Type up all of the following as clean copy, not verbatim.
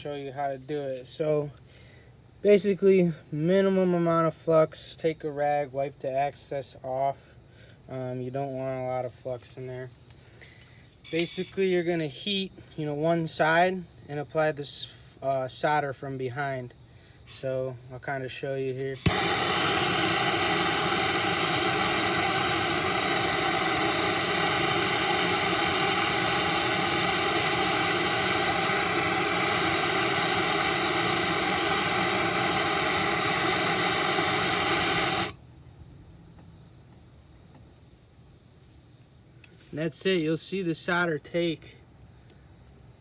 show you how to do it. So basically, minimum amount of flux. Take a rag, wipe the excess off. You don't want a lot of flux in there. Basically, you're gonna heat, one side and apply this solder from behind. So I'll kind of show you here. And that's it. You'll see the solder take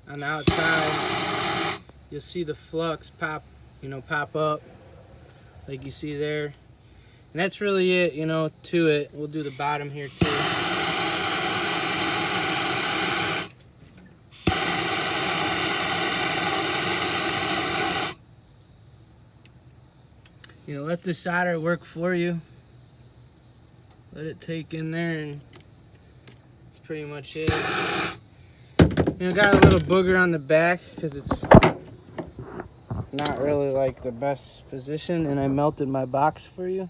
on the outside. You'll see the flux pop up like you see there. And that's really it, to it. We'll do the bottom here too. Let the solder work for you. Let it take in there, and that's pretty much it. Got a little booger on the back because it's not really like the best position, and I melted my box for you.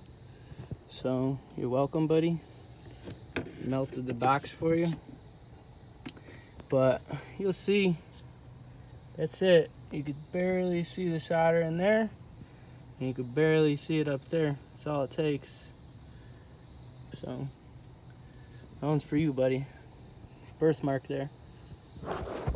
So you're welcome, buddy. Melted the box for you. But you'll see, that's it. You could barely see the solder in there, and you could barely see it up there. That's all it takes. So that one's for you, buddy. Birthmark there.